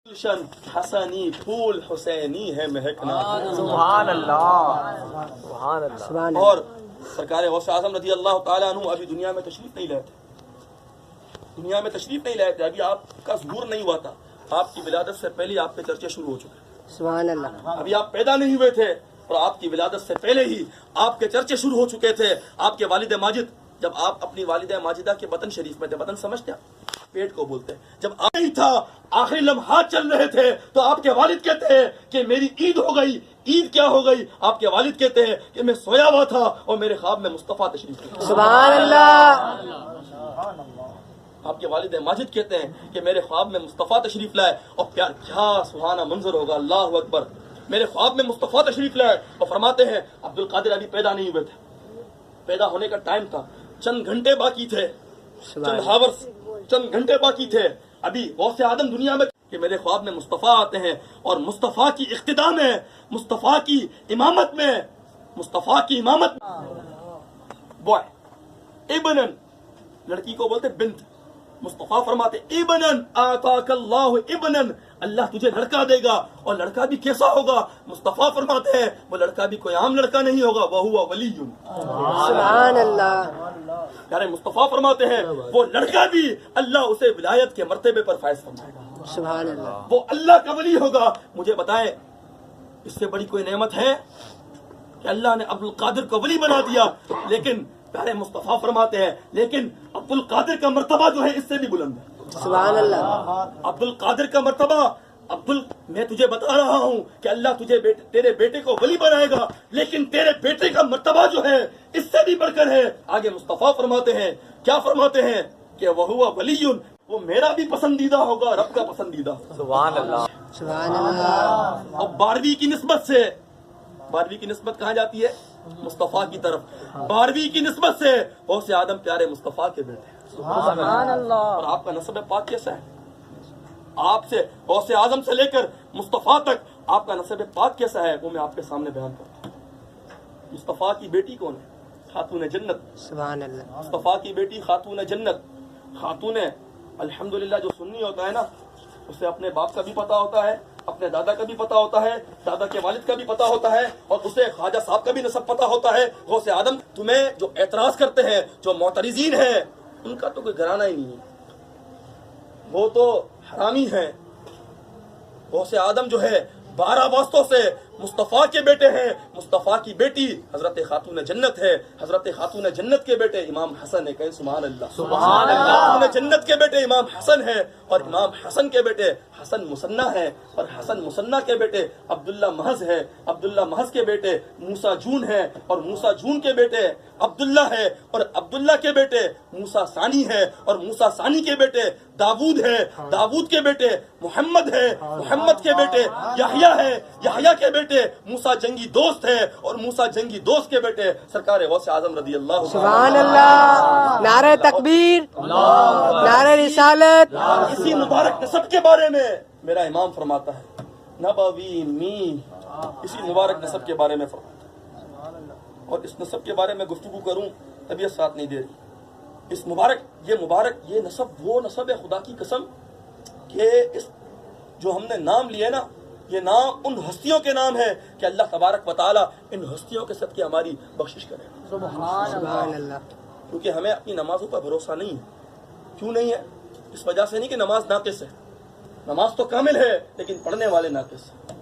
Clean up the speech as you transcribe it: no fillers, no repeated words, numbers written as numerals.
گلشن حسنی پھول حسینی ہے مہکنا۔ سبحان اللہ سبحان اللہ۔ اور سرکار غوث اعظم رضی اللہ تعالیٰ عنہ ابھی دنیا میں تشریف نہیں لائے تھے، دنیا میں تشریف نہیں لائے تھے، ابھی آپ کا ظہور نہیں ہوا تھا، آپ کی ولادت سے پہلے آپ کے چرچے شروع ہو چکے، سبحان اللہ۔ ابھی آپ پیدا نہیں ہوئے تھے اور آپ کی ولادت سے پہلے ہی آپ کے چرچے شروع ہو چکے تھے۔ آپ کے والد ماجد، جب آپ اپنی والدہ ماجدہ کے بطن شریف میں تھے، بطن سمجھتے ہیں پیٹ کو بولتے ہیں، جب آپ نہیں تھا آخری لمحات چل رہے تھے تو آپ کے والد کہتے ہیں کہ میری عید ہو گئی۔ عید کیا ہو گئی؟ آپ کے والد کہتے ہیں کہ میں سویا ہوا تھا اور میرے خواب میں مصطفیٰ تشریف لائے۔ سبحان اللہ۔ آپ کے والد ماجد کہتے ہیں کہ میرے خواب میں مصطفیٰ تشریف لائے، اور پیار کیا سبحانہ منظر ہوگا، اللہ اکبر۔ میرے خواب میں مصطفیٰ تشریف لائے اور فرماتے ہیں عبد القادر ابھی پیدا نہیں ہوئے تھے، پیدا ہونے کا ٹائم تھا، چند گھنٹے باقی تھے، چند ہاورز، چند گھنٹے باقی تھے، ابھی غوث اعظم دنیا میں کہ میرے خواب میں مصطفیٰ آتے ہیں اور مصطفیٰ کی اقتداء میں، مصطفیٰ کی امامت میں، مصطفیٰ کی امامت بوائے ابنن، لڑکی کو بولتے بنت، مصطفیٰ فرماتے ابنن آتاک اللہ ابنن، اللہ تجھے لڑکا دے گا، اور لڑکا بھی کیسا ہوگا؟ مصطفیٰ فرماتے ہیں وہ لڑکا بھی کوئی عام لڑکا نہیں ہوگا، وہو ولی۔ سبحان اللہ۔ پیارے مصطفیٰ فرماتے ہیں وہ لڑکا بھی اللہ اسے ولایت کے مرتبے پر فائز فرمائے گا، سبحان اللہ۔ وہ اللہ کا ولی ہوگا۔ مجھے بتائیں اس سے بڑی کوئی نعمت ہے کہ اللہ نے عبد القادر کو ولی بنا دیا؟ لیکن پیارے مصطفیٰ فرماتے ہیں لیکن عبد القادر کا مرتبہ جو ہے اس سے بھی بلند ہے، سبحان اللہ۔ عبد القادر کا مرتبہ، میں تجھے بتا رہا ہوں کہ اللہ تجھے تیرے بیٹے کو ولی بنائے گا، لیکن تیرے بیٹے کا مرتبہ جو ہے اس سے بھی بڑھ کر ہے۔ آگے مصطفیٰ فرماتے ہیں، کیا فرماتے ہیں کہ وہو ولی، وہ میرا بھی پسندیدہ ہوگا، رب کا پسندیدہ ہوگا۔ سبحان اللہ سبحان اللہ۔ اور 12ویں کی نسبت سے، 12ویں کی نسبت کہاں جاتی ہے؟ مصطفیٰ کی طرف۔ 12ویں کی نسبت سے غوث آدم پیارے مصطفیٰ کے بیٹے ہیں۔ سبحان اللہ۔ اور آپ کا نسب پاک کیسا ہے؟ آپ سے غوث اعظم سے لے کر مصطفیٰ تک آپ کا نسب پاک کیسا ہے وہ میں آپ کے سامنے بیان کرتا ہوں۔ مصطفیٰ کی بیٹی کون ہے؟ خاتون جنت۔ سبحان اللہ۔ مصطفیٰ کی بیٹی خاتون جنت، خاتون الحمدللہ جو سنی ہوتا ہے نا، اسے اپنے باپ کا بھی پتا ہوتا ہے، اپنے دادا کا بھی پتا ہوتا ہے، دادا کے والد کا بھی پتا ہوتا ہے، اور اسے خواجہ صاحب کا بھی نسب پتا ہوتا ہے۔ غوث آدم تمہیں جو اعتراض کرتے ہیں، جو معترضین ہیں، ان کا تو کوئی گھرانہ ہی نہیں ہے، وہ تو حرامی ہیں۔ غوث آدم جو ہے 12 واسطوں سے مصطفیٰ کے بیٹے ہیں۔ مصطفیٰ کی بیٹی حضرت خاتون جنت ہے، حضرت خاتون جنت کے بیٹے امام حسن ہے، کہیں سبحان اللہ۔ سبحان اللہ۔ خاتون جنت کے بیٹے امام حسن ہے، اور امام حسن کے بیٹے حسن مصنع ہے، اور حسن مصنع کے بیٹے عبداللہ محض ہے، عبداللہ محض کے بیٹے موسیٰ جون ہے، اور موسیٰ جون کے بیٹے عبداللہ ہے، اور عبداللہ کے بیٹے موسیٰ ثانی ہے، اور موسیٰ ثانی کے بیٹے داود ہے، داود کے بیٹے محمد ہے، محمد کے بیٹے یحییٰ ہے، یحییٰ کے بیٹے موسیٰ جنگی دوست ہے، اور موسیٰ جنگی دوست کے بیٹے سرکار غوث اعظم رضی اللہ سبحان اللہ۔ نعرہ تکبیر، نعرہ رسالت۔ اسی مبارک نسب کے بارے میں میرا امام فرماتا ہے، نبوی می، اسی مبارک نسب کے بارے میں فرماتا ہے، اور اس نسب کے بارے میں گفتگو کروں طبیعت ساتھ نہیں دے رہی۔ اس مبارک یہ نسب وہ نسب ہے، خدا کی قسم کہ اس جو ہم نے نام لیے نا، یہ نام ان ہستیوں کے نام ہے کہ اللہ تبارک و تعالیٰ ان ہستیوں کے صدقے ہماری بخشش کرے، سبحان اللہ۔ کیونکہ ہمیں اپنی نمازوں پر بھروسہ نہیں ہے۔ کیوں نہیں ہے؟ اس وجہ سے نہیں کہ نماز ناقص ہے، نماز تو کامل ہے لیکن پڑھنے والے ناقص ہیں۔